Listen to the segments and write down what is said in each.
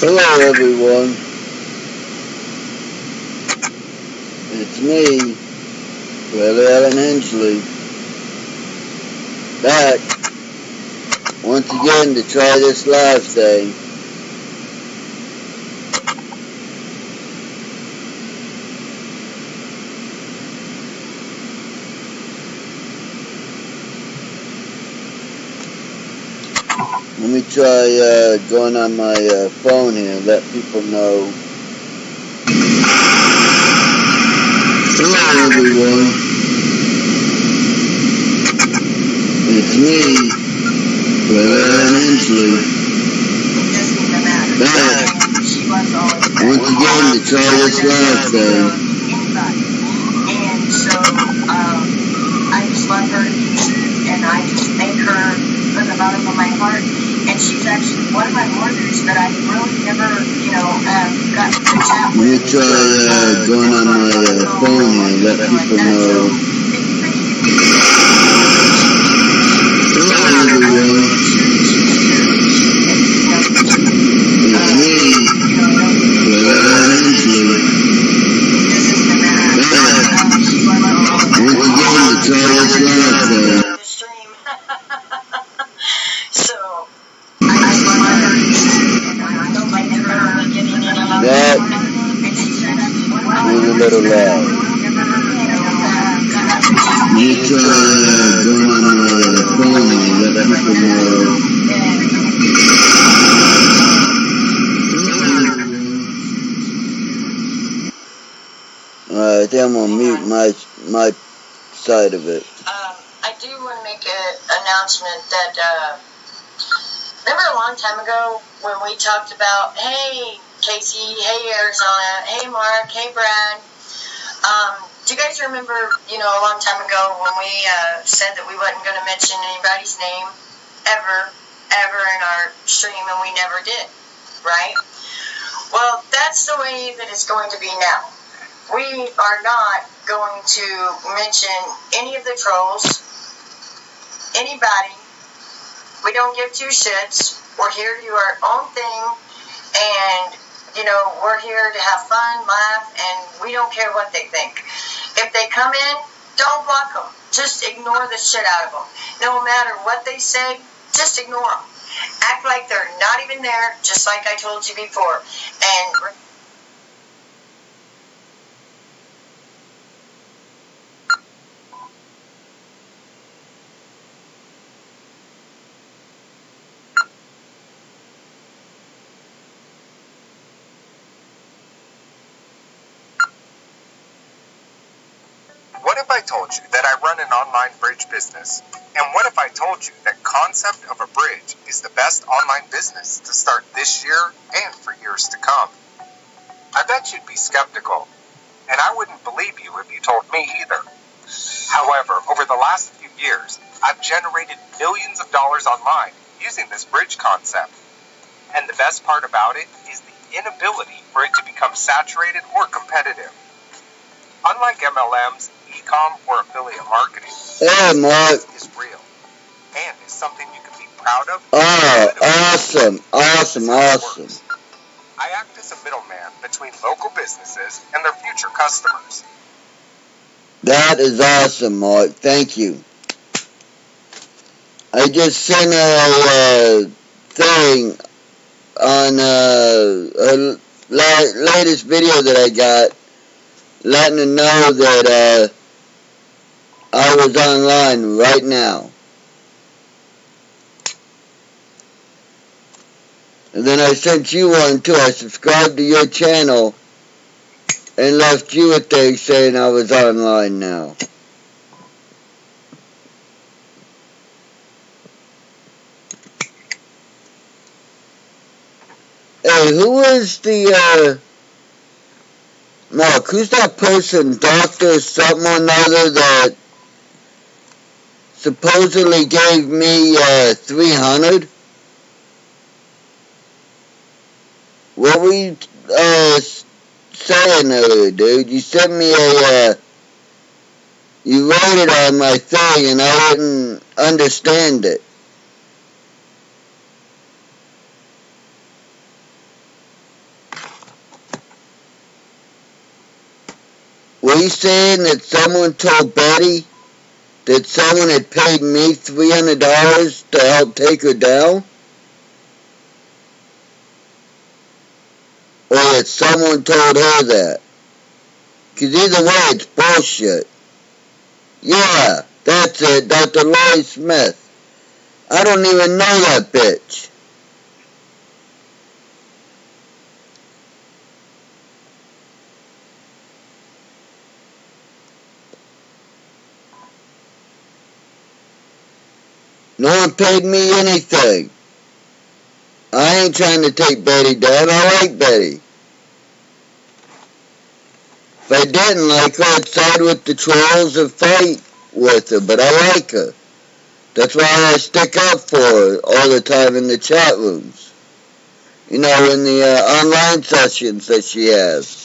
Hello everyone, it's me, Brother Alan Hensley, back once again to try this live thing. Let me try going on my phone here and let people know. Hello everyone, it's me, Brother Alan Hensley, back once again to try this live thing. And so I just love her to pieces, and I just thank her from the bottom of my heart. And she's actually one of my orders that I really never, got to chat with. Let me try going on my phone here and let people know. Hello everyone, it's me, Brother Alan Hensley, back once again to try this live thing. So I love her, and I don't like her getting any That was a little loud. You try going on my phone and let people know. Alright, I think I'm gonna mute my side of it. I do want to make an announcement that remember a long time ago when we talked about, hey Casey, hey Arizona, hey Mark, hey Brad. Do you guys remember, a long time ago when we said that we wasn't going to mention anybody's name ever in our stream, and we never did, right? Well, that's the way that it's going to be now. We are not going to mention any of the trolls, anybody. We don't give two shits. We're here to do our own thing, and we're here to have fun, laugh, and we don't care what they think. If they come in, don't block them. Just ignore the shit out of them. No matter what they say, just ignore them. Act like they're not even there, just like I told you before. And what if I told you that I run an online bridge business? And what if I told you that concept of a bridge is the best online business to start this year and for years to come? I bet you'd be skeptical, and I wouldn't believe you if you told me either. However, over the last few years, I've generated millions of dollars online using this bridge concept. And the best part about it is the inability for it to become saturated or competitive. Unlike MLMs, e-com, or affiliate marketing, Mark. is real and is something you can be proud of. Oh, awesome. I act as a middleman between local businesses and their future customers. That is awesome, Mark. Thank you. I just sent a thing on a latest video that I got, letting them know that I was online right now. And then I sent you one too. I subscribed to your channel and left you a thing saying I was online now. Hey, who is the Mark, who's that person, Dr. something or another, that supposedly gave me 300? What were you saying earlier, dude? You sent me you wrote it on my thing and I didn't understand it. Were you saying that someone told Betty that someone had paid me $300 to help take her down? Or that someone told her that? Because either way, it's bullshit. Yeah, that's it, Dr. Lori Smith. I don't even know that bitch. No one paid me anything. I ain't trying to take Betty down. I like Betty. If I didn't like her, I'd side with the trolls and fight with her, but I like her. That's why I stick up for her all the time in the chat rooms. You know, in the online sessions that she has.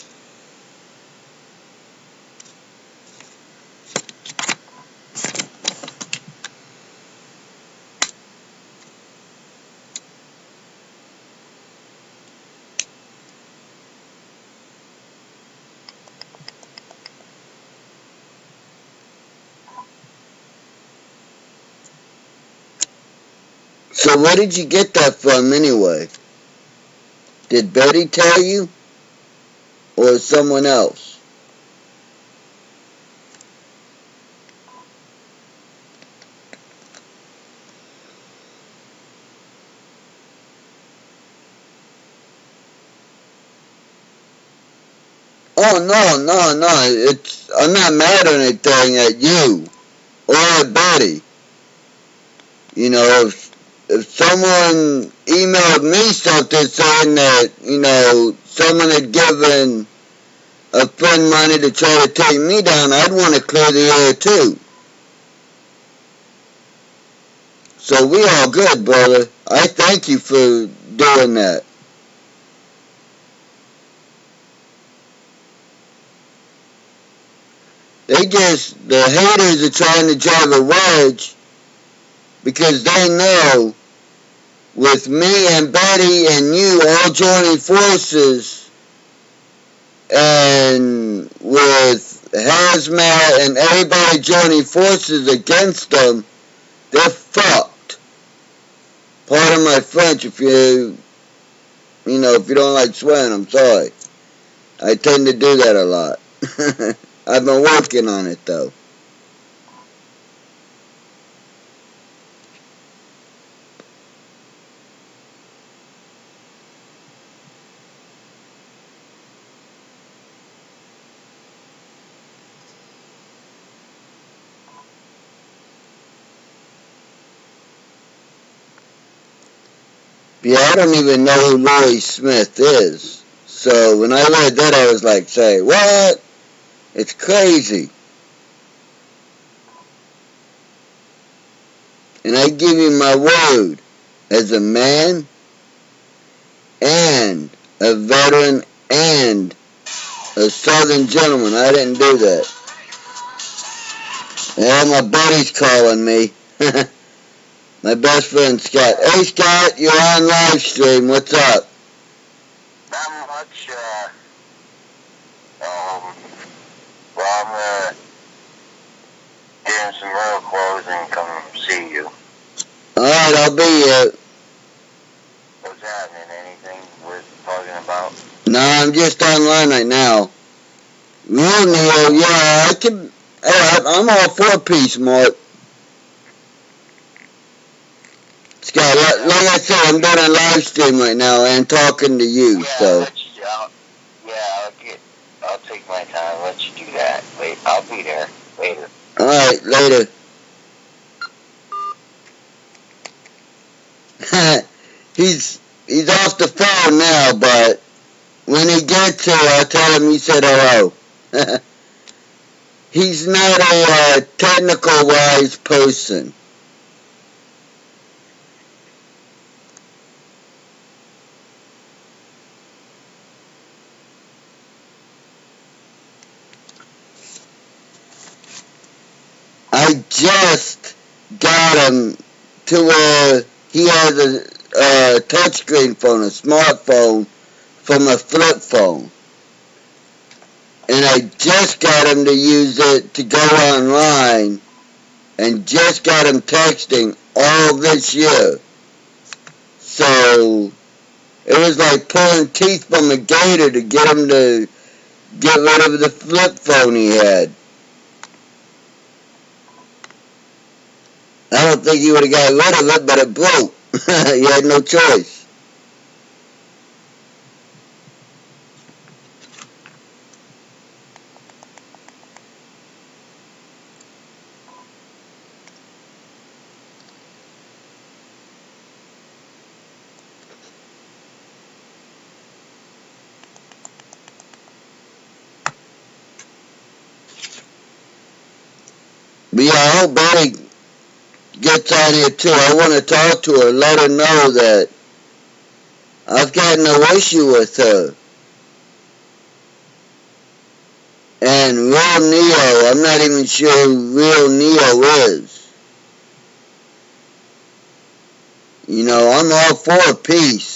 So where did you get that from anyway? Did Betty tell you? Or someone else? Oh, no. I'm not mad or anything at you. Or at Betty. You know, if someone emailed me something saying that, you know, someone had given a friend money to try to take me down, I'd want to clear the air too. So we all good, brother. I thank you for doing that. The haters are trying to drive a wedge because they know with me and Betty and you all joining forces and with Hazmat and everybody joining forces against them, they're fucked. Pardon my French if you don't like swearing, I'm sorry. I tend to do that a lot. I've been working on it though. Yeah, I don't even know who Lori Smith is. So when I read that, I was like, say, what? It's crazy. And I give you my word, as a man and a veteran and a southern gentleman, I didn't do that. Yeah, my buddy's calling me. My best friend Scott. Hey Scott, you're on live stream. What's up? Not much. I'm getting some real clothes and come see you. Alright, I'll be here. What's happening? Anything worth talking about? No, I'm just online right now. Real Neil, yeah, I'm all for peace, Mark. Scott, like I said, I'm doing a live stream right now and talking to you, yeah, so. I'll take my time. Let you do that. Wait, I'll be there later. Alright, later. He's off the phone now, but when he gets here, I'll tell him you said hello. He's not a technical wise person. I just got him to where he has a touchscreen phone, a smartphone, from a flip phone. and I just got him to use it to go online, and just got him texting all this year. So it was like pulling teeth from a gator to get him to get rid of the flip phone he had. I don't think he would have got rid of it, but it broke. He had no choice. But yeah, I hope Betty gets on here too. I want to talk to her, let her know that I've got no issue with her. And Real Neo, I'm not even sure who Real Neo is. You know, I'm all for peace.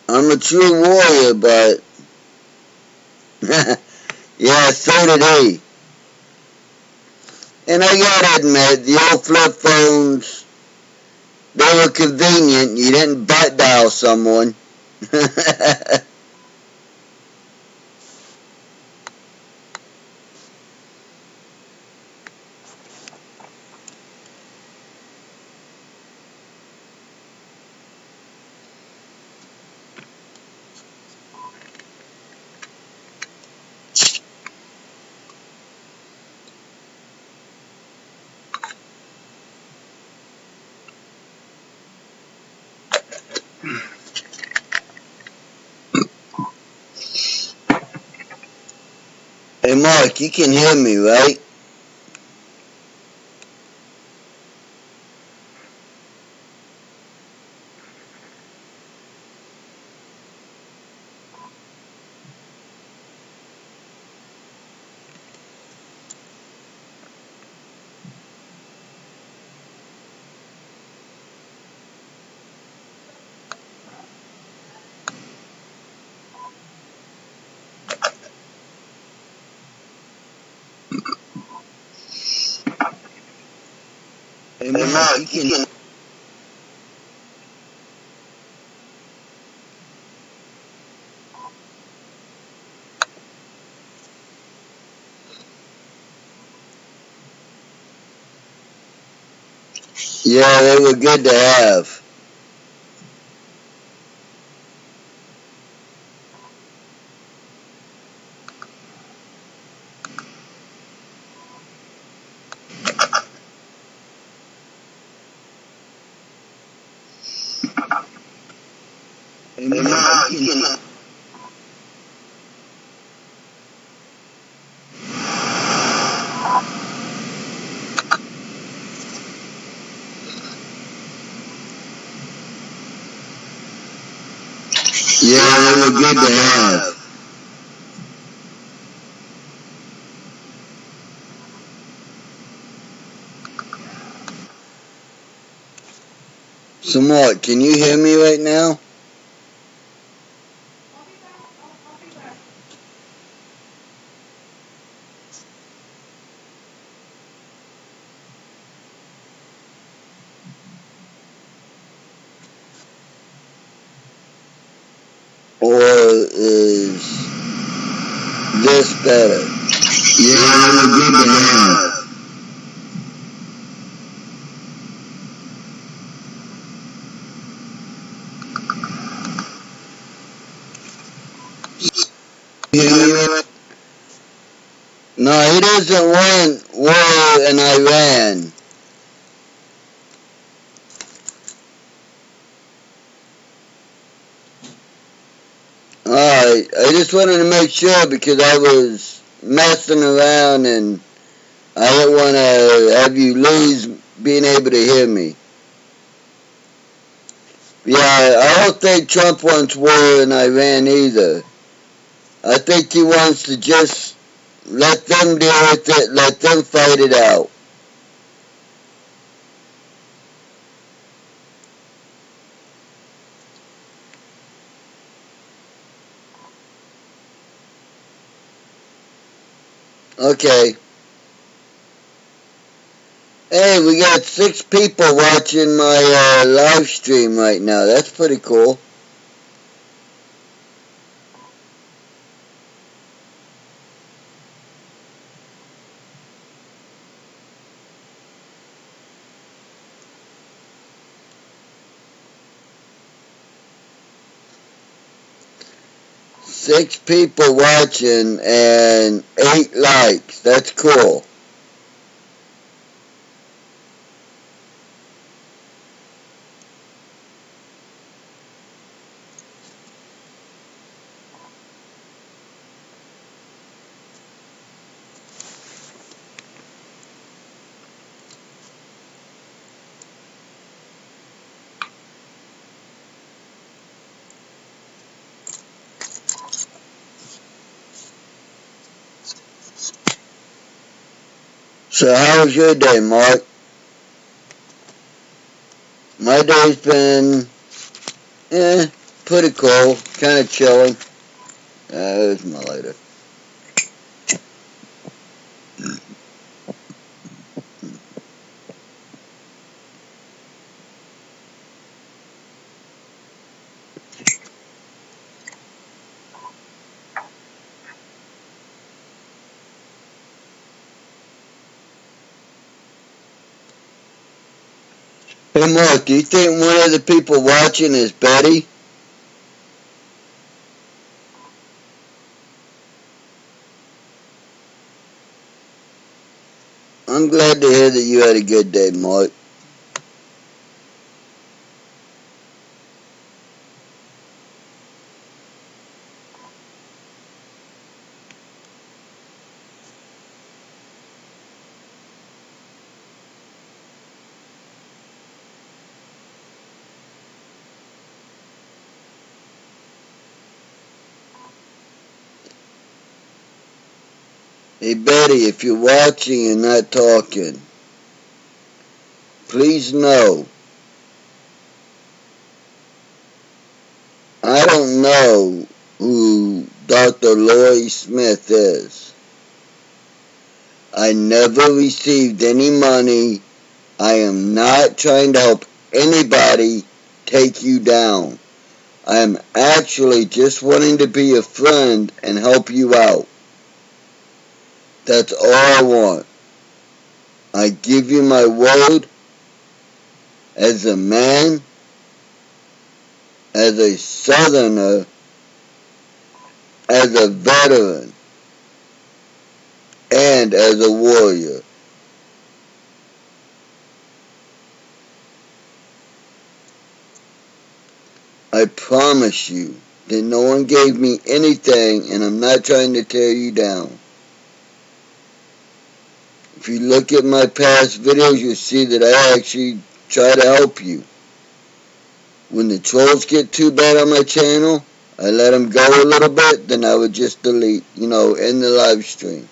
I'm a true warrior, but yeah, so did he. And I gotta admit, the old flip phones, they were convenient. You didn't butt dial someone. Hey Mark, you can hear me, right? Hey Mark, you can... Yeah, they were good to have. Hey Mark, you can... Yeah, they were good to have. So Mark, can you hear me right now? Or is this better? Yeah, they were good to have. Yeah. No, he doesn't want war in Iran. Alright, I just wanted to make sure because I was messing around and I didn't want to have you lose being able to hear me. Yeah, I don't think Trump wants war in Iran either. I think he wants to just let them deal with it, let them fight it out. Okay. Hey, we got 6 people watching my live stream right now. That's pretty cool. Six people watching and 8 likes. That's cool. So how was your day, Mark? My day's been, pretty cool. Kind of chilling. There's my lighter. Hey, Mark, do you think one of the people watching is Betty? I'm glad to hear that you had a good day, Mark. Hey, Betty, if you're watching and not talking, please know I don't know who Dr. Lori Smith is. I never received any money. I am not trying to help anybody take you down. I am actually just wanting to be a friend and help you out. That's all I want. I give you my word as a man, as a southerner, as a veteran, and as a warrior. I promise you that no one gave me anything, and I'm not trying to tear you down. If you look at my past videos, you'll see that I actually try to help you. When the trolls get too bad on my channel, I let them go a little bit, then I would just delete, in the live stream.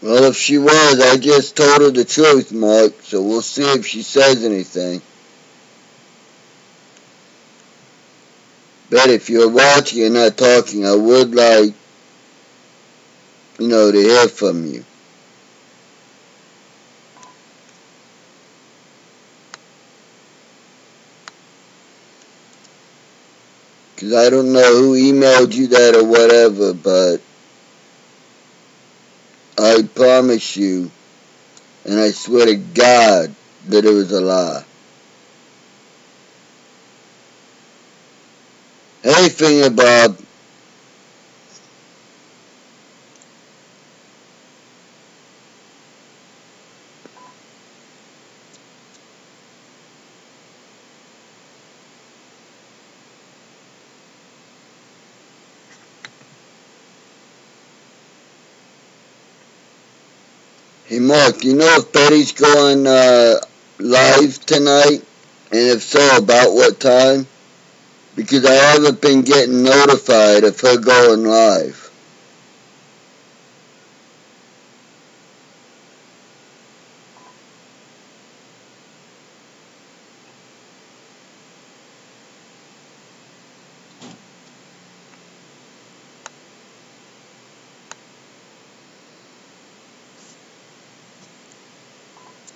Well, if she was, I just told her the truth, Mark, so we'll see if she says anything. But if you're watching and not talking, I would like, to hear from you. Because I don't know who emailed you that or whatever, but I promise you, and I swear to God, that it was a lie. Hey, Finger Bob. Hey, Mark, do you know if Betty's going live tonight? And if so, about what time? Because I haven't been getting notified of her going live.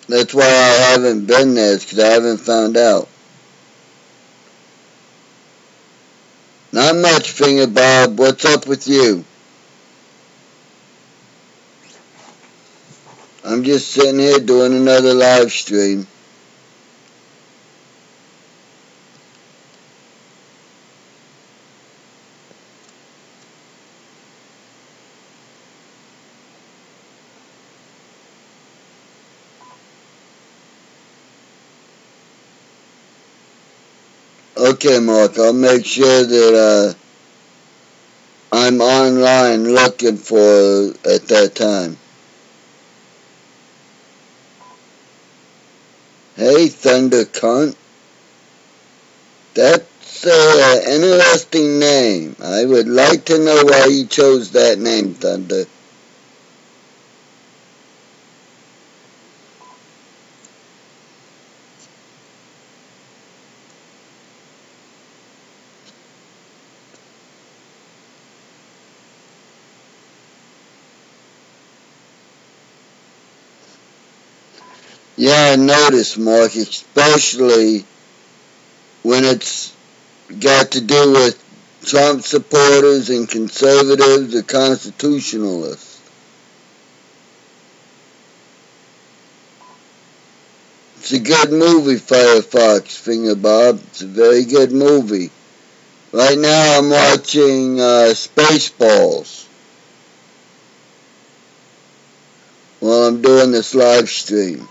That's why I haven't been there, because I haven't found out. Not much, Finger Bob. What's up with you? I'm just sitting here doing another live stream. Okay, Mark, I'll make sure that I'm online looking for at that time. Hey, Thunder Cunt. That's an interesting name. I would like to know why you chose that name, Thunder. Yeah, I noticed, Mark, especially when it's got to do with Trump supporters and conservatives or constitutionalists. It's a good movie, Firefox, Finger Bob. It's a very good movie. Right now I'm watching Spaceballs while I'm doing this live stream.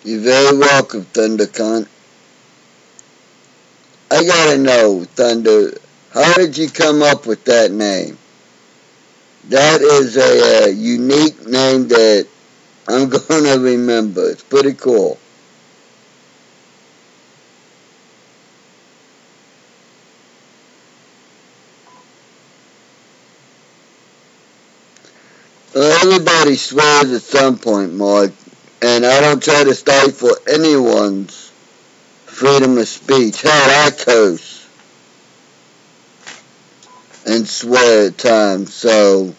You're very welcome, ThunderCon. I gotta know, Thunder, how did you come up with that name? That is a unique name that I'm gonna remember. It's pretty cool. Everybody swears at some point, Mark, and I don't try to stifle anyone's freedom of speech. Hell, I curse and swear at times, so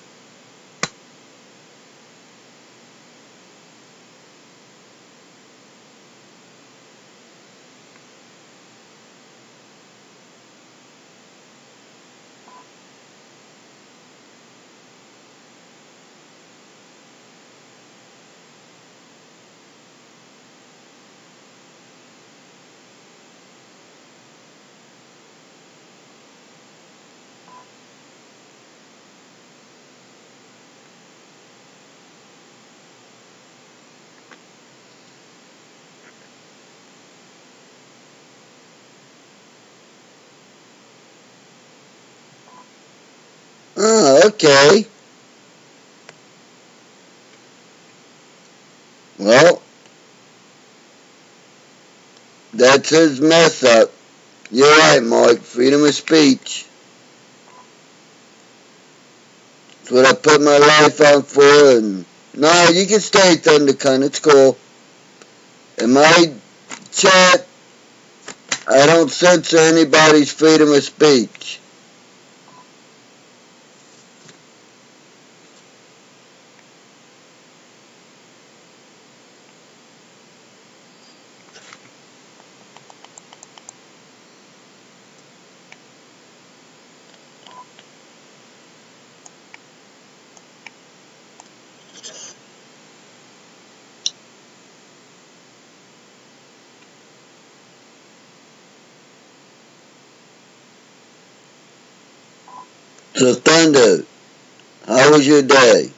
okay. Well, that's his mess up. You're right, Mark. Freedom of speech. That's what I put my life out for. And no, you can stay, ThunderCon. It's cool. In my chat, I don't censor anybody's freedom of speech. So, Thunder, how was your day?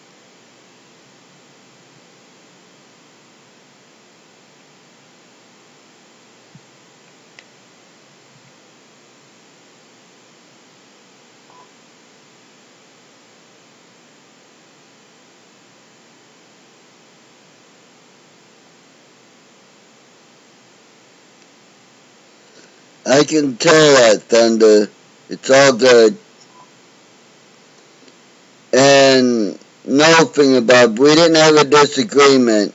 I can tell that, Thunder. It's all good. And nothing about, we didn't have a disagreement.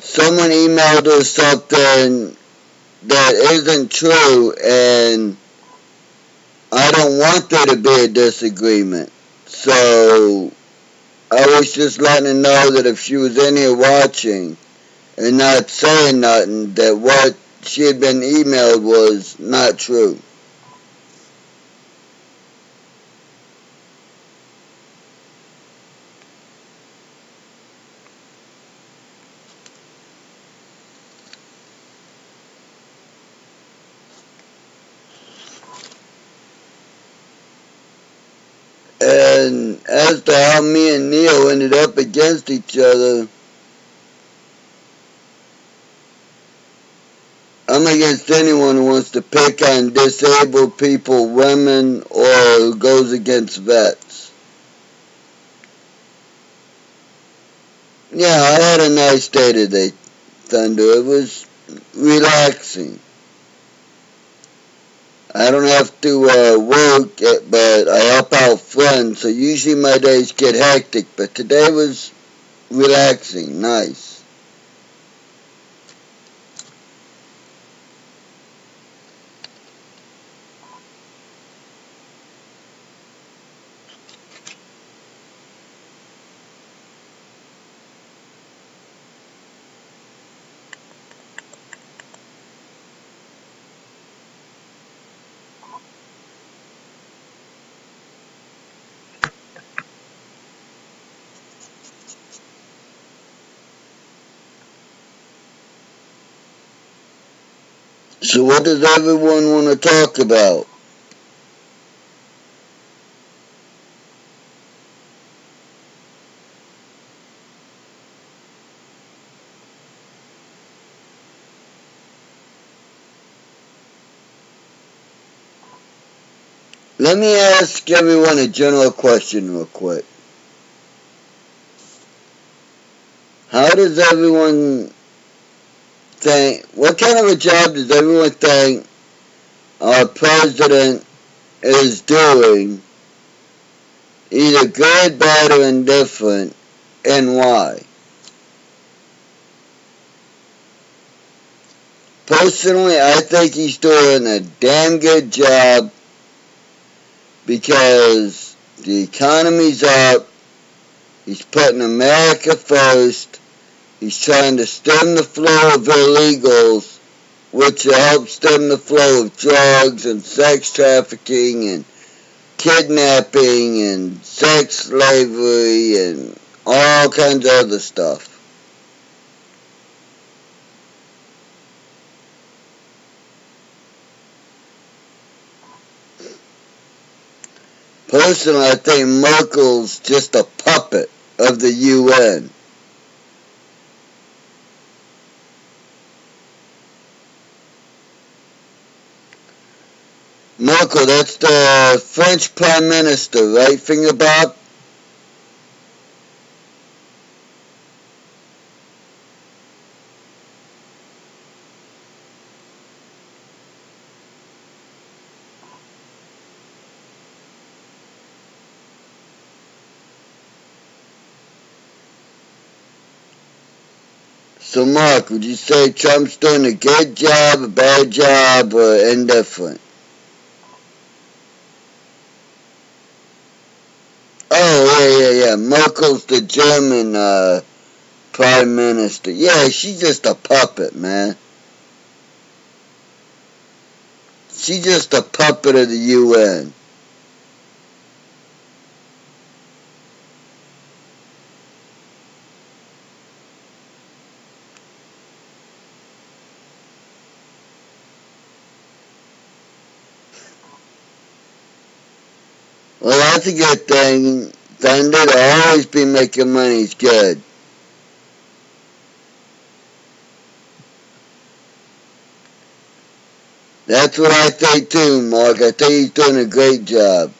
Someone emailed us something that isn't true, and I don't want there to be a disagreement. So I was just letting her know that if she was in here watching and not saying nothing, that what she had been emailed was not true. And as to how me and Neil ended up against each other, I'm against anyone who wants to pick on disabled people, women, or who goes against vets. Yeah, I had a nice day today, Thunder. It was relaxing. I don't have to work, but I help out friends, so usually my days get hectic, but today was relaxing, nice. So what does everyone want to talk about? Let me ask everyone a general question real quick. How does everyone think, what kind of a job does everyone think our president is doing, either good, bad, or indifferent, and why? Personally, I think he's doing a damn good job because the economy's up, he's putting America first, he's trying to stem the flow of illegals, which will help stem the flow of drugs and sex trafficking and kidnapping and sex slavery and all kinds of other stuff. Personally, I think Merkel's just a puppet of the UN. Merkel, that's the French Prime Minister, right, Finger Bob? So, Mark, would you say Trump's doing a good job, a bad job, or indifferent? Oh, yeah. Merkel's the German Prime Minister. Yeah, she's just a puppet, man. She's just a puppet of the UN. Well, that's a good thing. Thunder to always be making money is good. That's what I think too, Mark. I think he's doing a great job.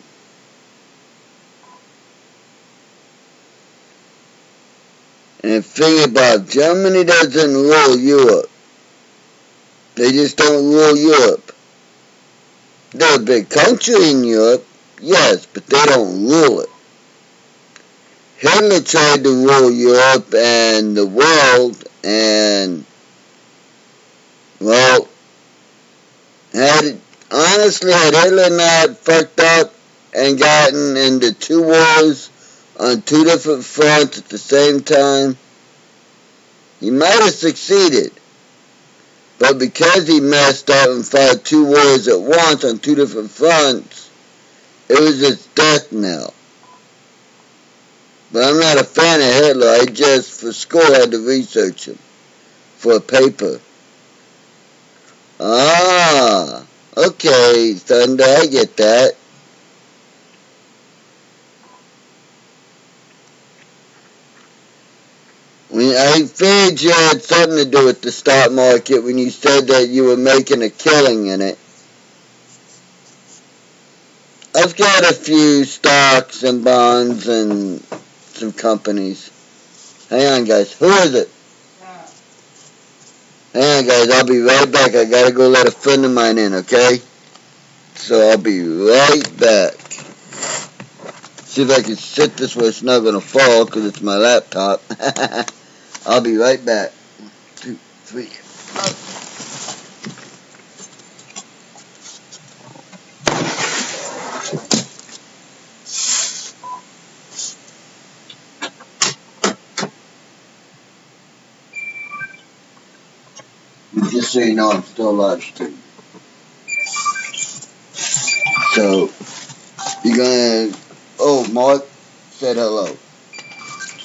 And think about it, Germany doesn't rule Europe. They just don't rule Europe. They're a big country in Europe, yes, but they don't rule it. Hitler tried to rule Europe and the world, and, well, honestly, had Hitler not fucked up and gotten into 2 wars on 2 different fronts at the same time, he might have succeeded. But because he messed up and fought 2 wars at once on 2 different fronts, it was his death knell. But I'm not a fan of Hitler. I just, for school, had to research him for a paper. Ah, okay, Thunder, I get that. I figured you had something to do with the stock market when you said that you were making a killing in it. I've got a few stocks and bonds and some companies. Hang on, guys. Who is it? Hang on, guys. I'll be right back. I gotta go let a friend of mine in, okay? So I'll be right back. See if I can sit this where it's not gonna fall because it's my laptop. I'll be right back. 2, 3. Just so you know, I'm still live streaming. So, you're gonna... Oh, Mark said hello.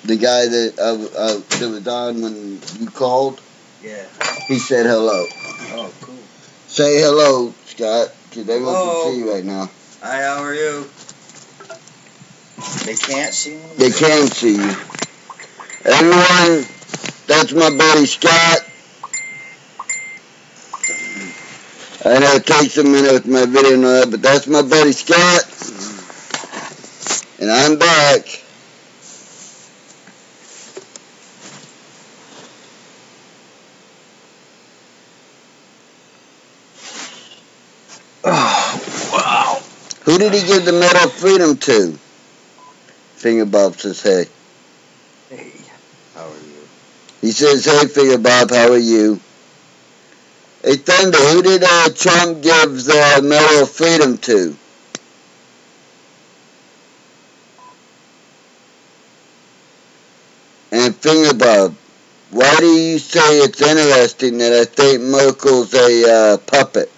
The guy that was on when you called? Yeah. He said hello. Oh, cool. Say hello, Scott, because everyone Hello. can see you right now. Hi, how are you? They can't see me? They can see you. Everyone, that's my buddy Scott. I know it takes a minute with my video and all that, but that's my buddy Scott. And I'm back. Oh, wow. Who did he give the Medal of Freedom to? Finger Bob says, hey. Hey, how are you? He says, hey, Finger Bob, how are you? Hey, Thunder, who did Trump give the Medal of Freedom to? And Finger Bob, why do you say it's interesting that I think Merkel's a puppet?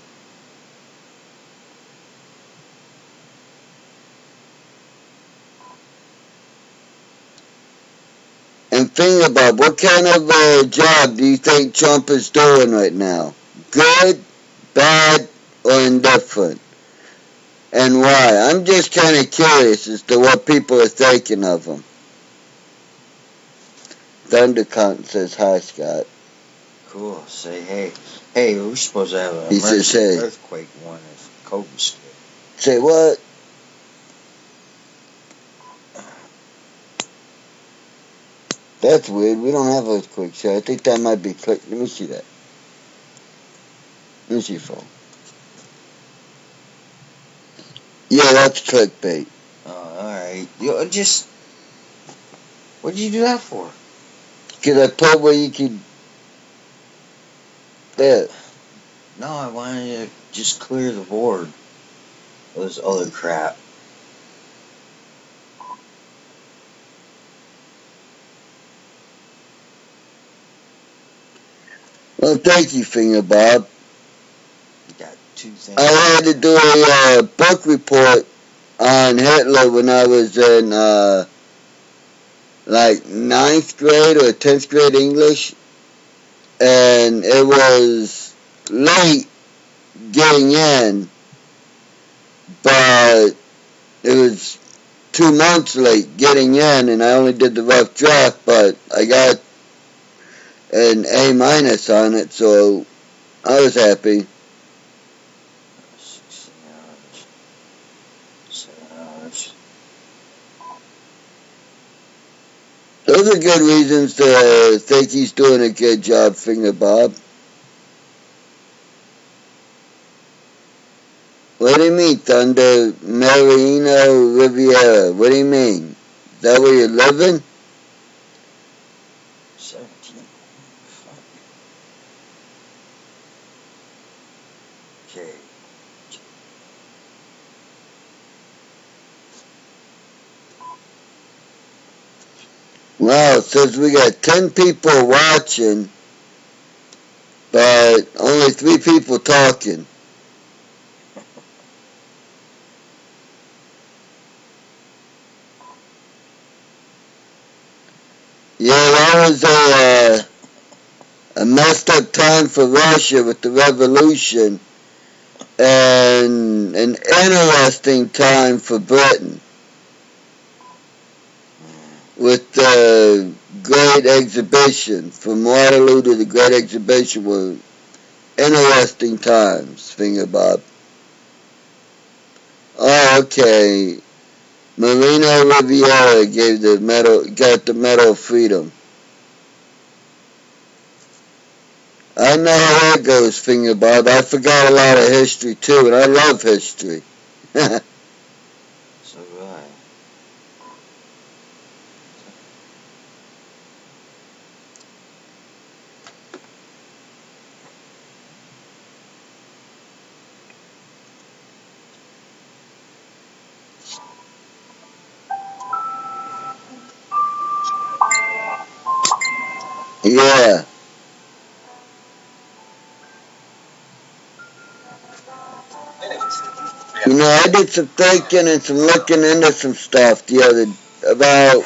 And Finger Bob, what kind of job do you think Trump is doing right now? Good, bad, or indifferent? And why? I'm just kind of curious as to what people are thinking of him. Thundercunt says, hi, Scott. Cool. Say hey. Hey, we're supposed to have an He says, emergency hey. earthquake one if COVID scared. Say what? That's weird. We don't have earthquakes here. I think that might be click. Let me see that. Let me see your phone. Yeah, that's clickbait. Oh, alright. You just... What did you do that for? Because I put where you could... There. No, I wanted to just clear the board. Those other crap. Well, thank you, Finger Bob. Got 2 things. I had to do a book report on Hitler when I was in like 9th grade or 10th grade English, and it was late getting in, but it was 2 months late getting in, and I only did the rough draft, but I got an A- on it, so I was happy. 16 hours. 7 hours. Those are good reasons to think he's doing a good job, Finger Bob. What do you mean, Thunder? Marino Riviera. What do you mean? Is that where you're living? 17. Fuck. Okay. Wow, it says we got 10 people watching, but only 3 people talking. Yeah, that was a messed up time for Russia with the revolution, and an interesting time for Britain with the Great Exhibition. From Waterloo to the Great Exhibition were interesting times, Finger Bob. Oh, okay. Marino Riviera got the Medal of Freedom. I know how that goes, Finger Bob. I forgot a lot of history too, and I love history. So do I. Yeah. You know, I did some thinking and some looking into some stuff about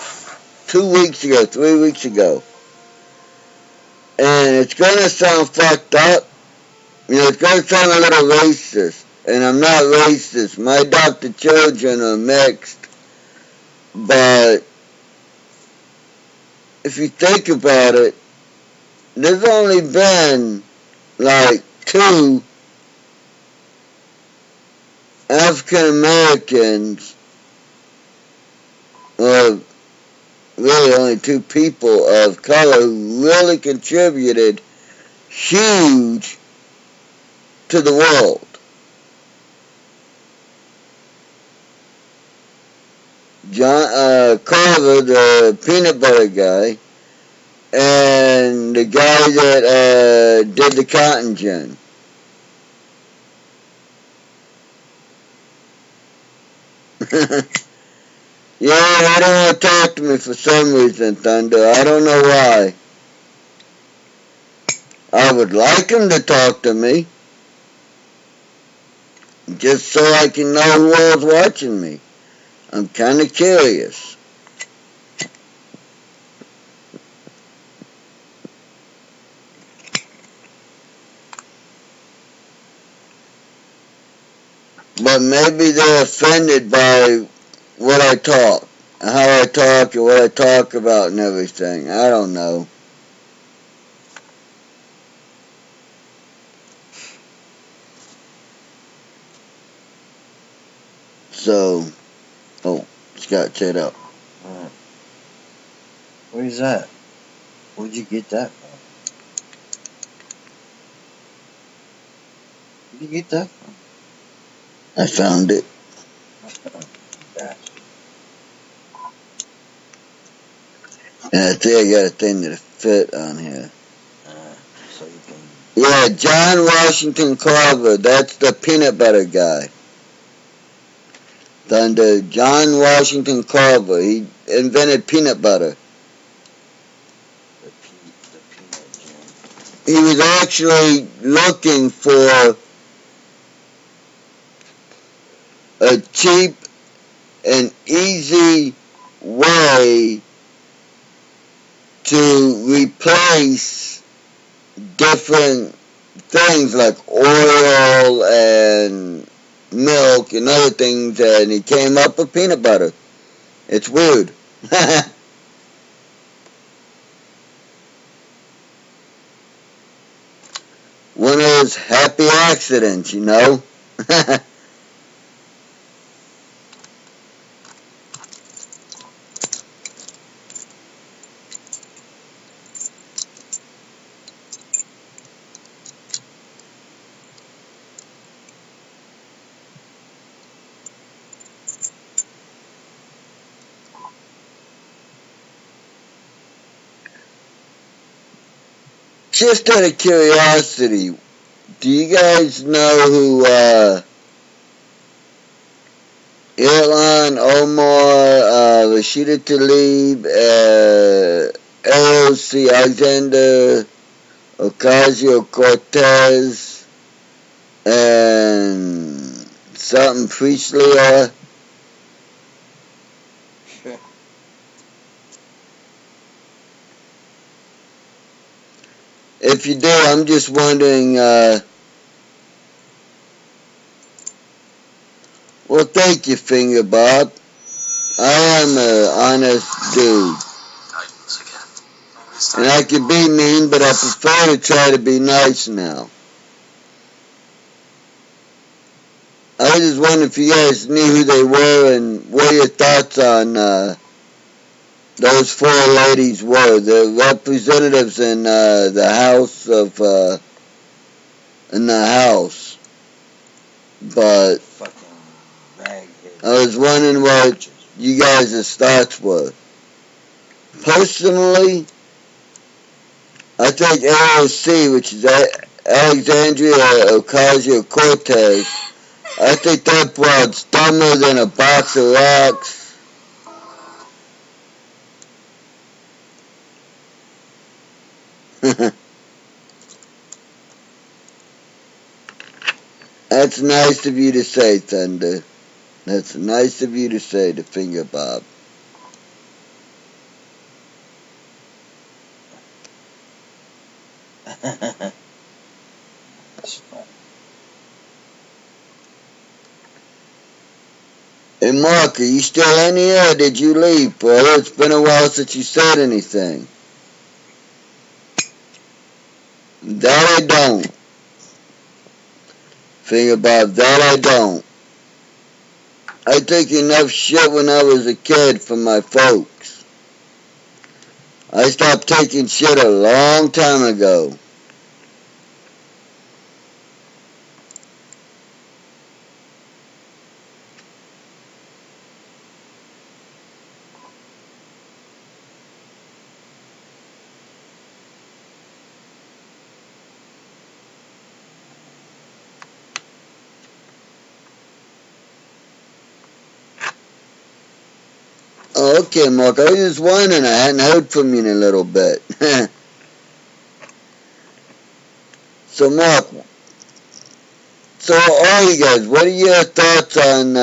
2 weeks ago, 3 weeks ago. And it's gonna sound fucked up. You know, it's gonna sound a little racist. And I'm not racist. My adopted children are mixed. But if you think about it, there's only been like 2 African Americans, or really only 2 people of color who really contributed huge to the world. John Carver, the peanut butter guy, and the guy that did the cotton gin. Yeah, they don't want to talk to me for some reason, Thunder. I don't know why. I would like them to talk to me, just so I can know who all's watching me. I'm kind of curious. But maybe they're offended by what I talk, how I talk, and what I talk about and everything. I don't know. So, oh, Scott, shut up. Alright. What is that? Where'd you get that from? Where'd you get that from? I found it. Bastard. And I think I got a thing that'll fit on here. So you can... Yeah, John Washington Carver. That's the peanut butter guy. Thunder. John Washington Carver. He invented peanut butter. The peanut gin. He was actually looking for a cheap and easy way to replace different things like oil and milk and other things, and he came up with peanut butter. It's weird. One of those happy accidents, you know. Just out of curiosity, do you guys know who Ilhan Omar, Rashida Tlaib, AOC Alexander Ocasio-Cortez, and something Priestley. If you do, I'm just wondering, well, thank you, Finger Bob. I am an honest dude. And I can be mean, but I prefer to try to be nice now. I was just wondering if you guys knew who they were and what your thoughts on those four ladies were. The representatives in the House of in the House. But I was wondering what you guys' thoughts were. Personally, I think AOC, which is Alexandria Ocasio-Cortez, I think that broad's dumber than a box of rocks. That's nice of you to say, Thunder. That's nice of you to say, the Finger Bob. Hey, Mark, are you still in here, or did you leave, bro? It's been a while since you said anything. That I don't. Finger Bob, that I don't. I took enough shit when I was a kid from my folks. I stopped taking shit a long time ago. Oh, okay, Mark. I was just wondering. I hadn't heard from you in a little bit. So, Mark, so all you guys, what are your thoughts on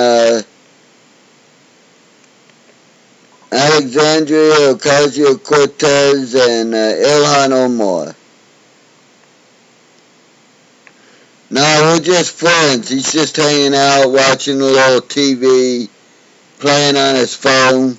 Alexandria Ocasio-Cortez and Ilhan Omar? No, we're just friends. He's just hanging out, watching a little TV, playing on his phone.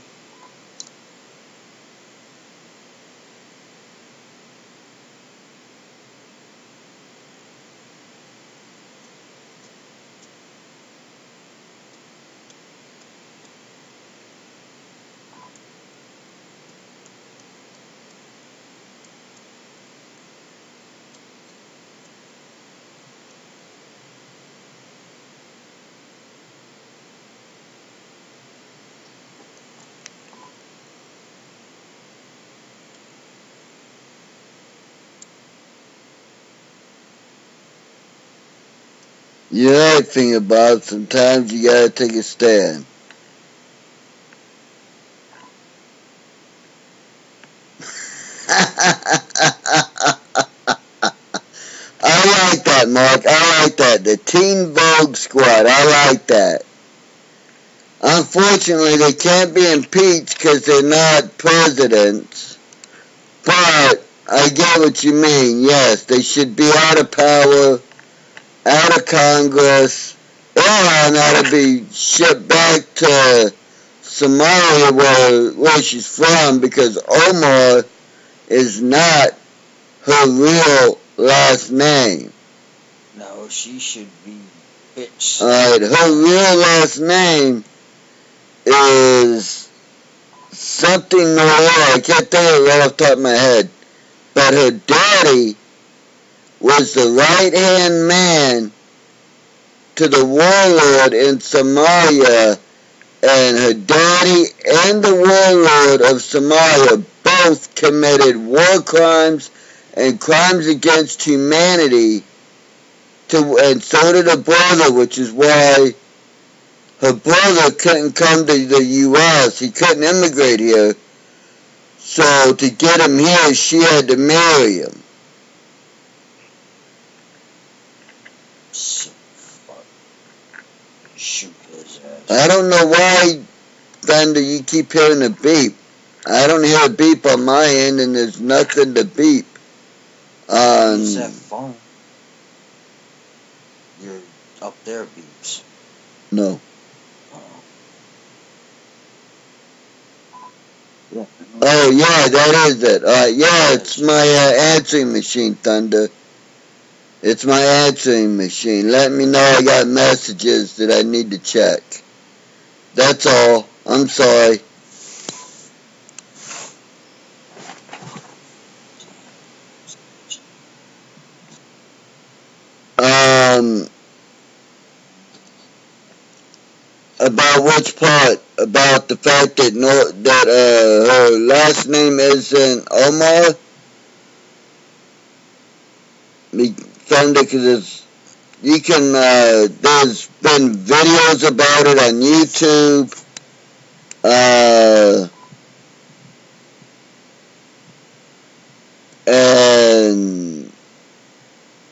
You're right, Finger Bob. Sometimes you gotta take a stand. I like that, Mark. I like that. The Teen Vogue Squad. I like that. Unfortunately, they can't be impeached because they're not presidents. But I get what you mean. Yes, they should be out of power, out of Congress. Ilhan ought to be shipped back to Somalia, where she's from, because Omar is not her real last name. No, she should be bitch. Alright, her real last name is something more. I can't think of it right off the top of my head. But her daddy was the right-hand man to the warlord in Somalia, and her daddy and the warlord of Somalia both committed war crimes and crimes against humanity, and so did her brother, which is why her brother couldn't come to the U.S. He couldn't immigrate here. So to get him here, she had to marry him. So fuck. Shoot his ass. I don't know why, Thunder, you keep hearing a beep. I don't hear a beep on my end, and there's nothing to beep. It's that phone. You're up there beeps. No. Yeah. Oh, yeah, that is it. Yeah, it's my answering machine, Thunder. It's my answering machine. Let me know I got messages that I need to check. That's all. I'm sorry. About which part? About the fact that her last name isn't Omar? Thunder, because you can, there's been videos about it on YouTube. And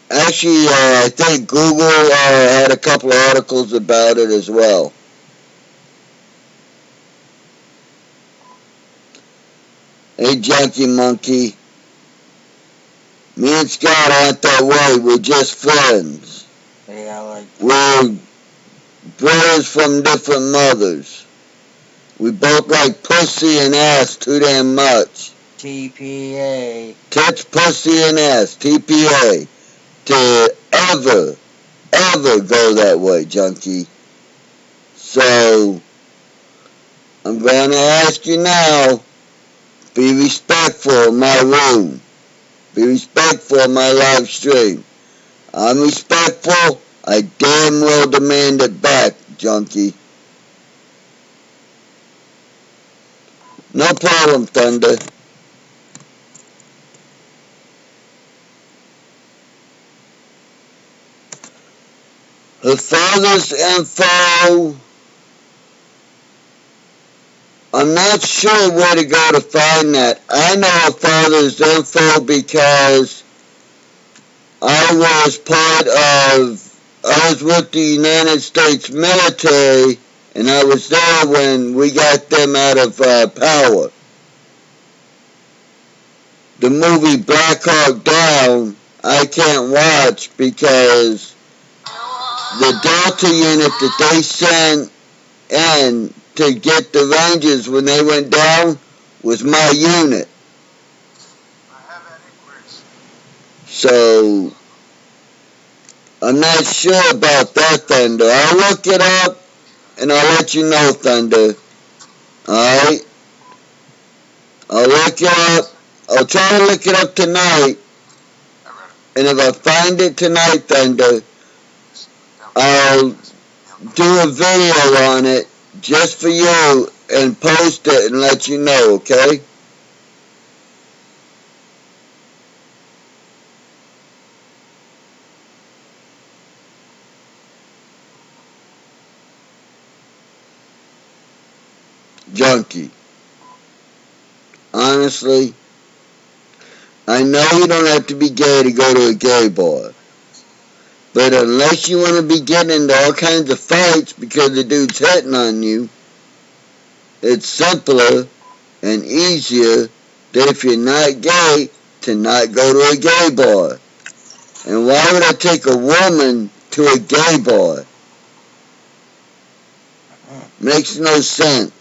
actually, I think Google had a couple of articles about it as well. Hey, Junkie Monkey. Me and Scott aren't that way. We're just friends. Hey, I like that. We're brothers from different mothers. We both like pussy and ass too damn much. TPA. Tits, pussy, and ass. TPA. To ever go that way, Junkie. So, I'm going to ask you now, be respectful of my room. Be respectful of my live stream. I'm respectful. I damn well demand it back, Junkie. No problem, Thunder. Her father's info, I'm not sure where to go to find that. I know her father's info because I was with the United States military, and I was there when we got them out of power. The movie Black Hawk Down, I can't watch because the Delta unit that they sent in to get the Rangers when they went down was my unit. So, I'm not sure about that, Thunder. I'll look it up and I'll let you know, Thunder. Alright? I'll look it up. I'll try to look it up tonight. And if I find it tonight, Thunder, I'll do a video on it just for you and post it and let you know, okay? Junkie. Honestly, I know you don't have to be gay to go to a gay bar. But unless you want to be getting into all kinds of fights because the dude's hitting on you, it's simpler and easier that if you're not gay, to not go to a gay bar. And why would I take a woman to a gay bar? Makes no sense.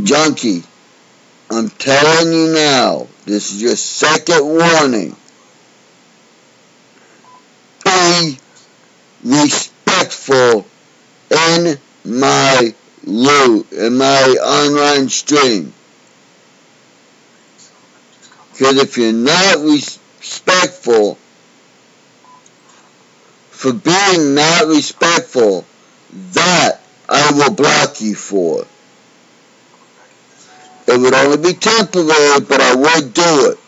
Junkie, I'm telling you now, this is your second warning. Be respectful in my online stream. Because if you're not respectful, for being not respectful, that I will block you for. It would only be temporary, but I would do it.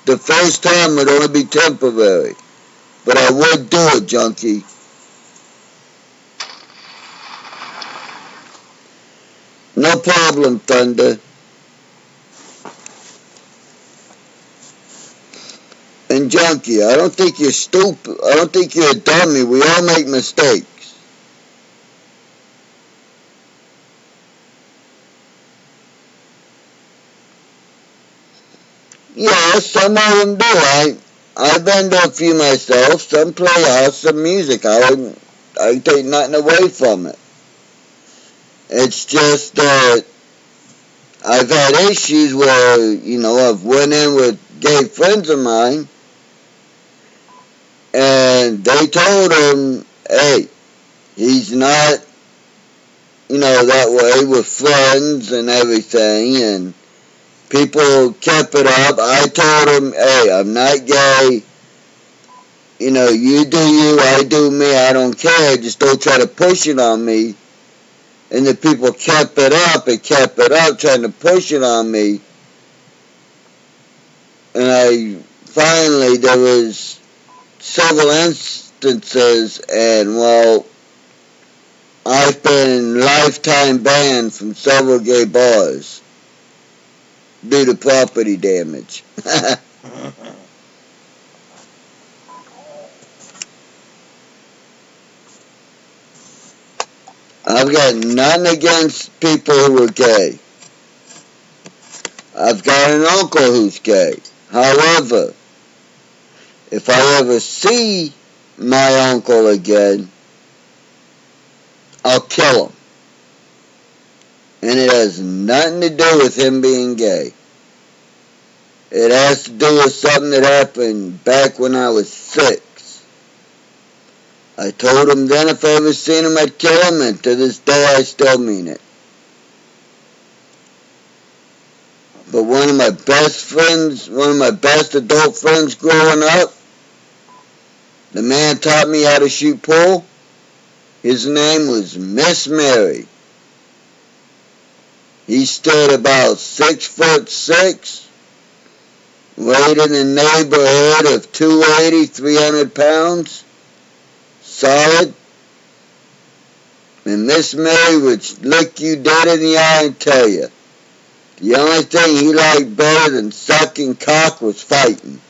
the first time would only be temporary. But I would do it, junkie. No problem, Thunder. And junkie, I don't think you're stupid. I don't think you're a dummy. We all make mistakes. Yeah, some of them do. I've been to a few myself. Some play awesome music. I take nothing away from it. It's just that I've had issues where, I've went in with gay friends of mine, and they told him, hey, he's not, that way with friends and everything, and people kept it up. I told him, hey, I'm not gay. You do you, I do me, I don't care. Just don't try to push it on me. And the people kept it up and kept it up, trying to push it on me. And finally, there was several instances, and well, I've been lifetime banned from several gay bars due to property damage. I've got nothing against people who are gay. I've got an uncle who's gay. However, if I ever see my uncle again, I'll kill him. And it has nothing to do with him being gay. It has to do with something that happened back when I was 6. I told him then if I ever seen him, I'd kill him, and to this day I still mean it. But one of my best friends, one of my best adult friends growing up, the man taught me how to shoot pool. His name was Miss Mary. He stood about 6'6", weighed in the neighborhood of 280, 300 pounds. Solid. And Miss Mary would look you dead in the eye and tell you the only thing he liked better than sucking cock was fighting.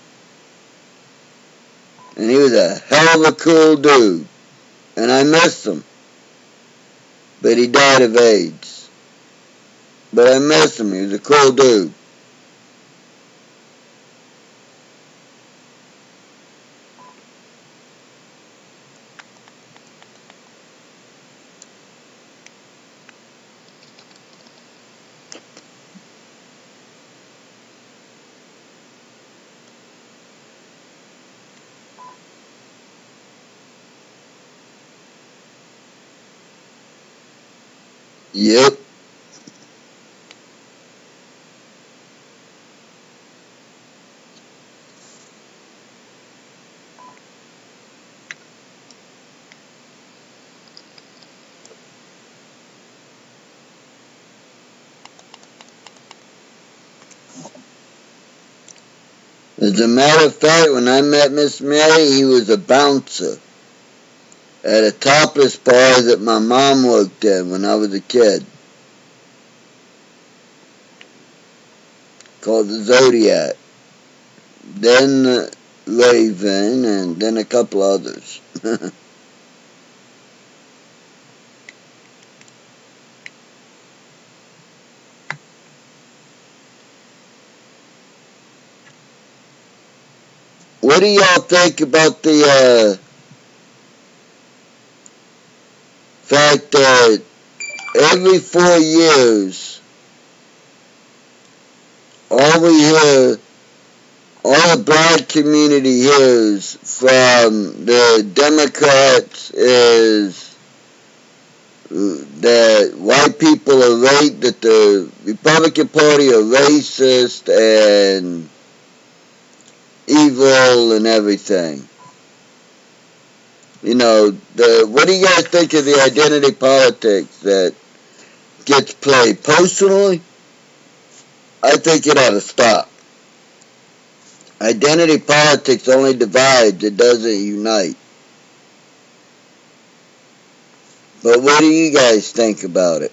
And he was a hell of a cool dude. And I miss him. But he died of AIDS. But I miss him. He was a cool dude. Yep. As a matter of fact, when I met Miss Mary, he was a bouncer at a topless bar that my mom worked in when I was a kid, called the Zodiac, then Raven, and then a couple others. What do y'all think about the fact that every 4 years, all the black community hears from the Democrats is that white people are that the Republican Party are racist and evil and everything. What do you guys think of the identity politics that gets played? Personally, I think it ought to stop. Identity politics only divides, it doesn't unite. But what do you guys think about it?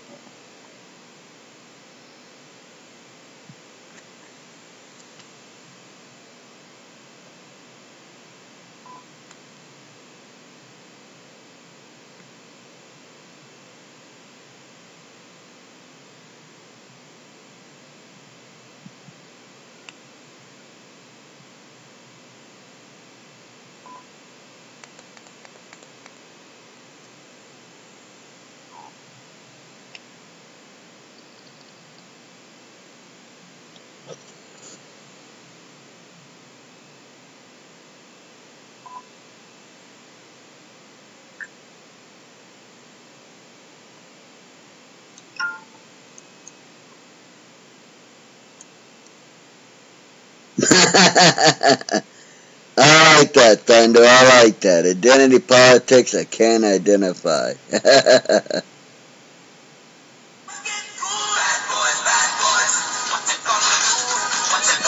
I like that, Thunder. I like that. Identity politics, I can't identify.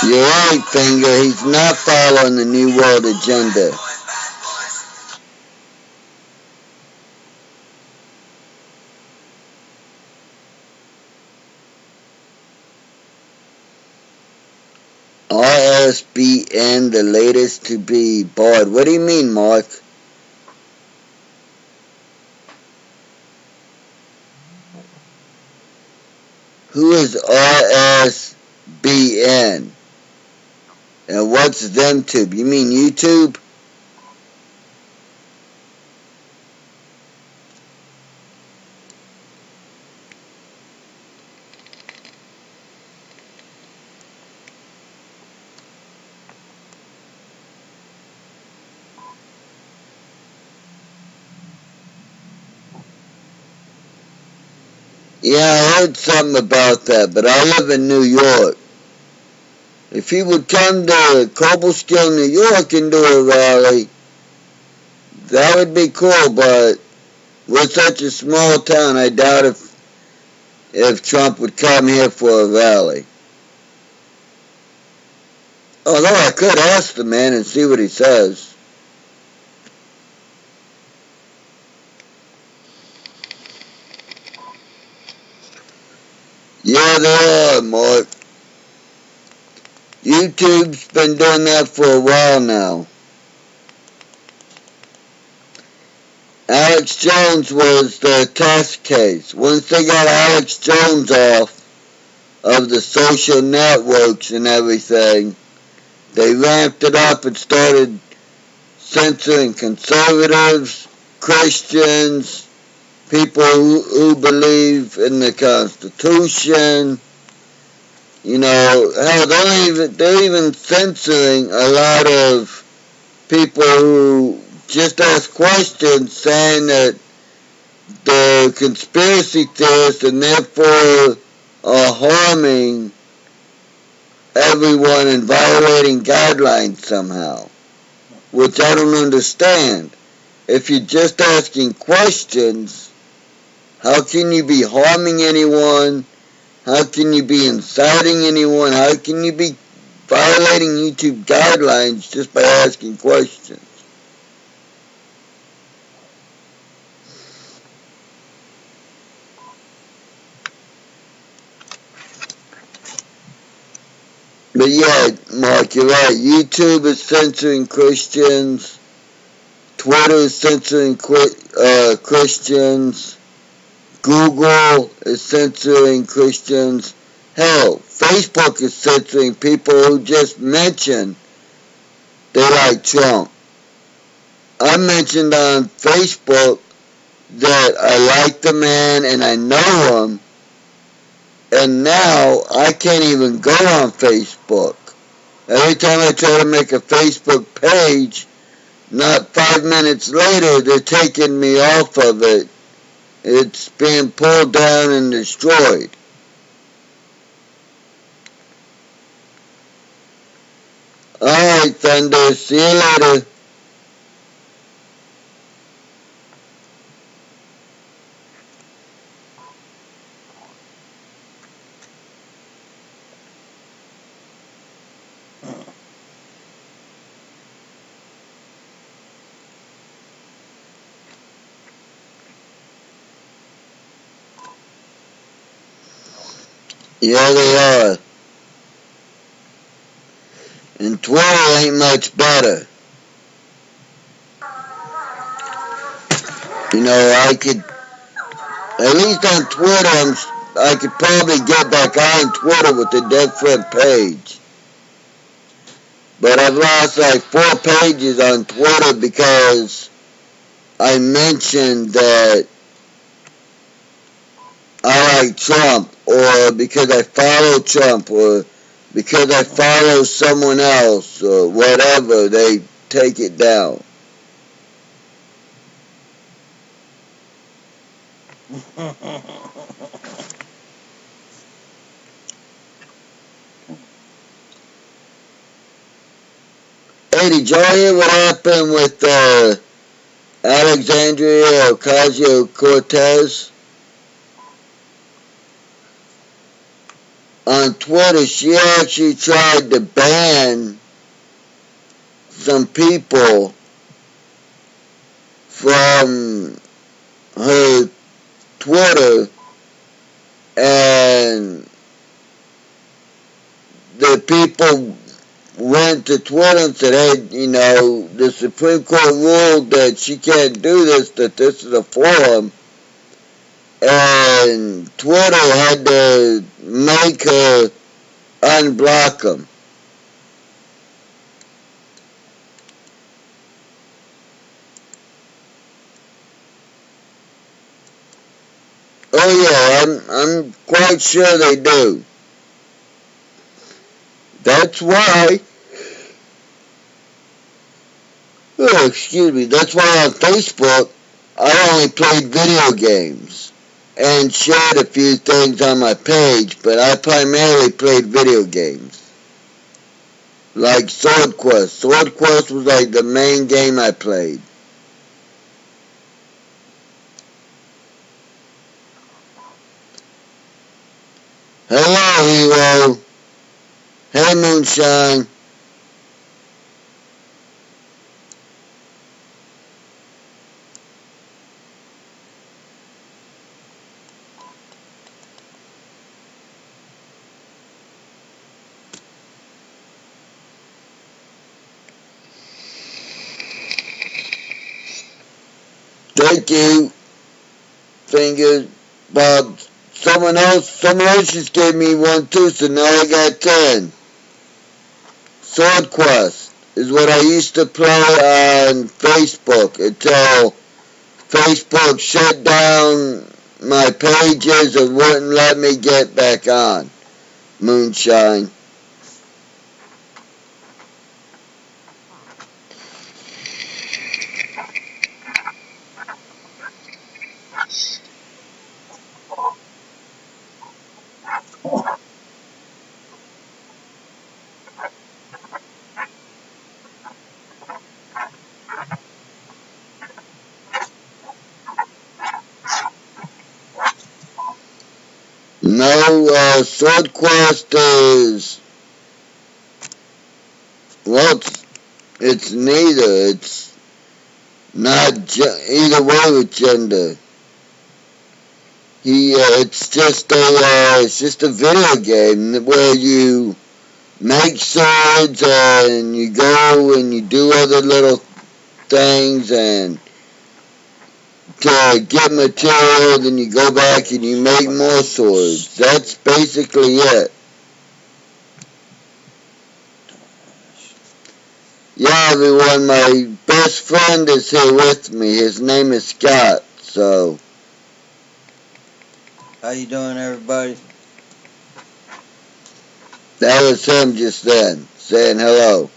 You're right, Finger. He's not following the New World agenda. RSBN, the latest to be barred. What do you mean, Mark? Who is RSBN? And what's ThemeTube? You mean YouTube? Yeah, I heard something about that, but I live in New York. If he would come to Cobleskill, New York and do a rally, that would be cool, but we're such a small town, I doubt if Trump would come here for a rally. Although I could ask the man and see what he says. Yeah, they are, Mark. YouTube's been doing that for a while now. Alex Jones was the test case. Once they got Alex Jones off of the social networks and everything, they ramped it up and started censoring conservatives, Christians, people who believe in the Constitution. You know, hell, they're even censoring a lot of people who just ask questions saying that they're conspiracy theorists and therefore are harming everyone and violating guidelines somehow, which I don't understand. If you're just asking questions, how can you be harming anyone? How can you be inciting anyone? How can you be violating YouTube guidelines just by asking questions? But yeah, Mark, you're right. YouTube is censoring Christians. Twitter is censoring Christians. Google is censoring Christians. Hell, Facebook is censoring people who just mention they like Trump. I mentioned on Facebook that I like the man and I know him, and now I can't even go on Facebook. Every time I try to make a Facebook page, not 5 minutes later, they're taking me off of it. It's being pulled down and destroyed. Alright, Thunder. See you later. Yeah, they are. And Twitter ain't much better. You know, I could, at least on Twitter, I could probably get back on Twitter with a different page. But I've lost like 4 pages on Twitter because I mentioned that I like Trump, or because I follow Trump, or because I follow someone else, or whatever, they take it down. Hey, did y'all hear what happened with Alexandria Ocasio-Cortez? On Twitter, she actually tried to ban some people from her Twitter, and the people went to Twitter and said, hey, you know, the Supreme Court ruled that she can't do this, that this is a forum, and Twitter had to make her unblock them. Oh yeah, I'm quite sure they do. That's why, oh, excuse me, that's why on Facebook I only played video games and shared a few things on my page, but I primarily played video games. Like Sword Quest. Sword Quest was like the main game I played. Hello, Hero. Hey, Moonshine. Thank you, Fingers. Bob. Someone else just gave me one too, so now I got 10. Sword Quest is what I used to play on Facebook until Facebook shut down my pages and wouldn't let me get back on. Moonshine. No, Sword Quest is, well, it's neither. It's not either way with gender. It's just a video game where you make swords and you go and you do other little things and to get material, then you go back and you make more swords. That's basically it. Yeah, everyone, my best friend is here with me. His name is Scott, so. How you doing, everybody? That was him just then, saying hello.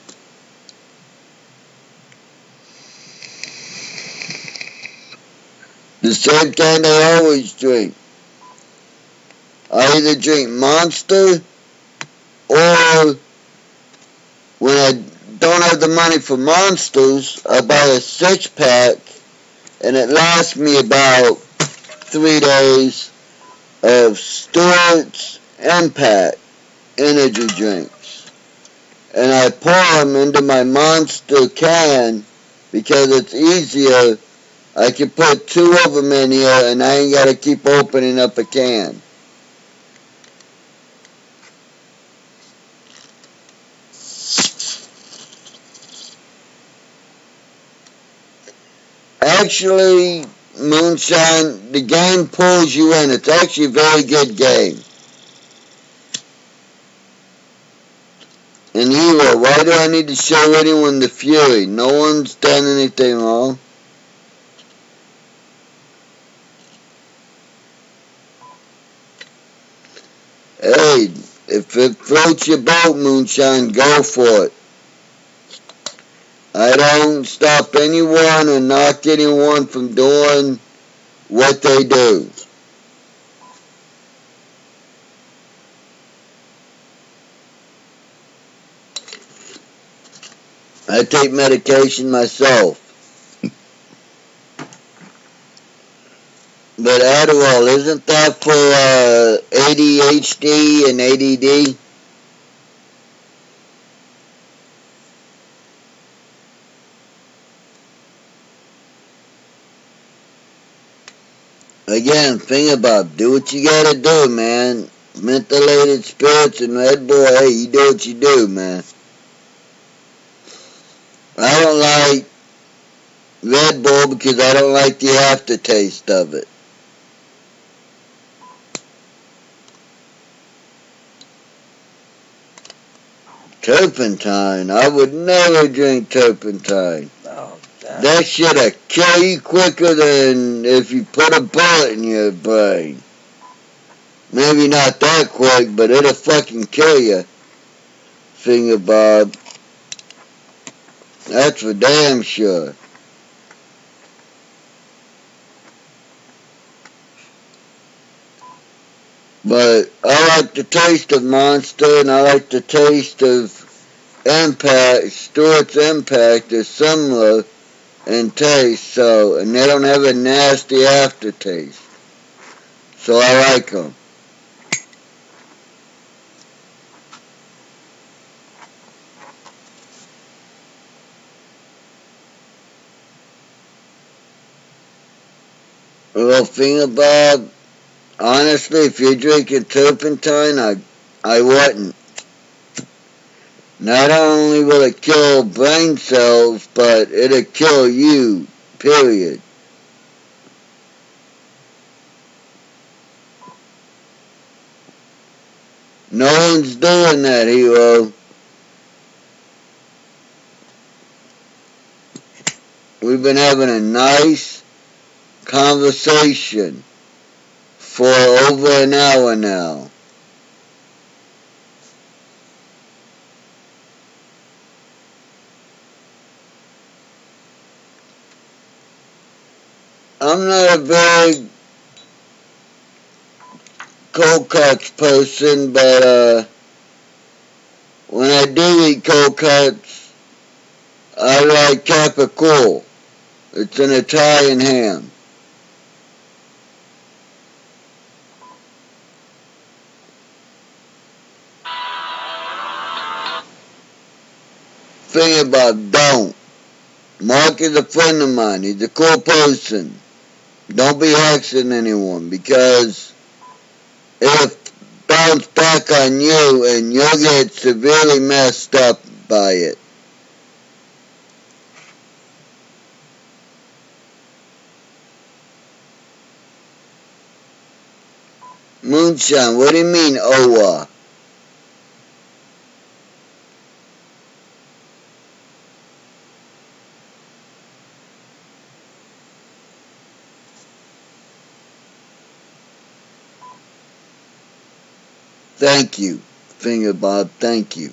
The same kind I always drink. I either drink Monster, or when I don't have the money for Monsters, I buy a 6-pack, and it lasts me about 3 days of Stewart's Impact energy drinks. And I pour them into my Monster can because it's easier. I can put 2 of them in here and I ain't got to keep opening up a can. Actually, Moonshine, the game pulls you in. It's actually a very good game. And Hero, why do I need to show anyone the Fury? No one's done anything wrong. Hey, if it floats your boat, Moonshine, go for it. I don't stop anyone or knock anyone from doing what they do. I take medication myself. But Adderall, isn't that for ADHD and ADD? Again, think about, do what you gotta do, man. Mentholated spirits and Red Bull, hey, you do what you do, man. I don't like Red Bull because I don't like the aftertaste of it. Turpentine. I would never drink turpentine. Oh, That shit'll kill you quicker than if you put a bullet in your brain. Maybe not that quick, but it'll fucking kill you. Finger Bob. That's for damn sure. But I like the taste of Monster, and I like the taste of Impact. Stewart's Impact is similar in taste, so, and they don't have a nasty aftertaste. So I like them. Well, Finger Bob, honestly, if you're drinking turpentine, I wouldn't. Not only will it kill brain cells, but it'll kill you, period. No one's doing that, Hero. We've been having a nice conversation for over an hour now. I'm not a very cold cuts person, but when I do eat cold cuts, I like Capicool. It's an Italian ham. Think about don't. Mark is a friend of mine. He's a cool person. Don't be hexing anyone because it'll bounce back on you and you'll get severely messed up by it. Moonshine, what do you mean, Owa? Thank you, Finger Bob, thank you.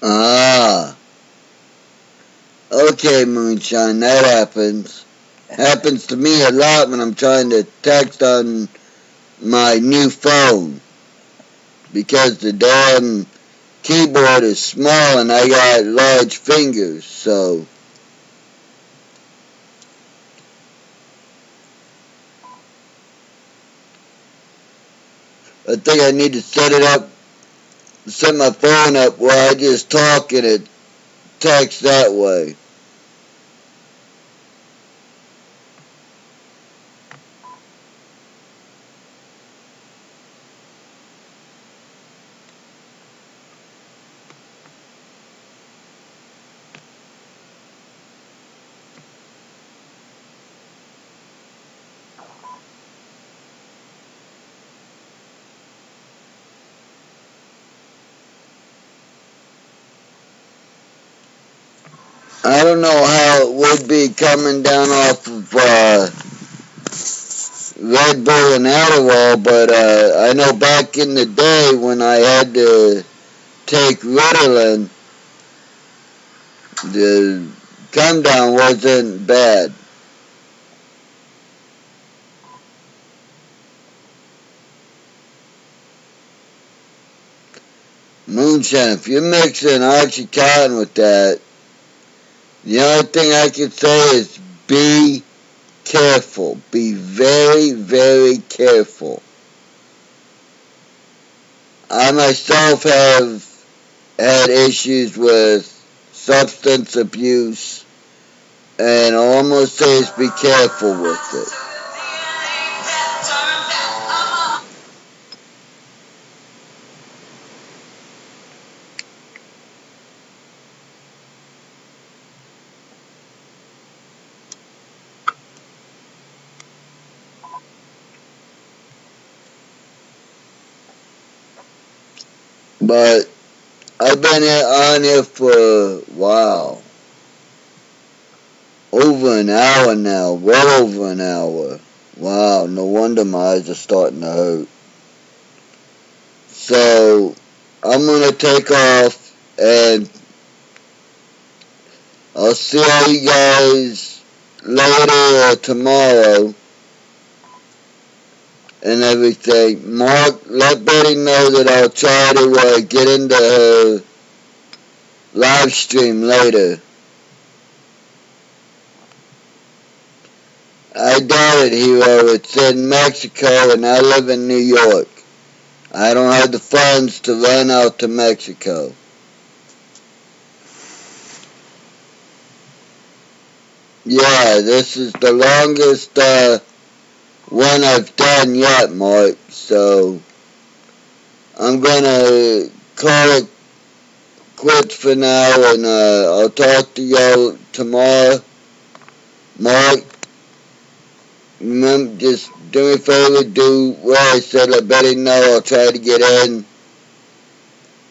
Ah, okay, Moonshine, that happens. Happens to me a lot when I'm trying to text on my new phone because the damn keyboard is small and I got large fingers, so I think I need to set my phone up where I just talk and it text that way. I don't know how it would be coming down off of Red Bull and Adderall, but I know back in the day when I had to take Ritalin, the come down wasn't bad. Moonshine, if you're mixing Oxycontin with that, the only thing I can say is be careful. Be very, very careful. I myself have had issues with substance abuse, and I almost say is be careful with it. But I've been on here for, wow, over an hour now, well over an hour. Wow, no wonder my eyes are starting to hurt. So, I'm going to take off, and I'll see all you guys later or tomorrow and everything. Mark, let Betty know that I'll try to get into her live stream later. I doubt it, Hero. It's in Mexico and I live in New York. I don't have the funds to run out to Mexico. Yeah, this is the longest one I've done yet, Mark. So I'm gonna call it quits for now, and I'll talk to y'all tomorrow. Mark, remember, just do me a favor, do what I said. Let Betty know I'll try to get in,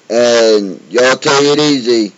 and y'all take it easy.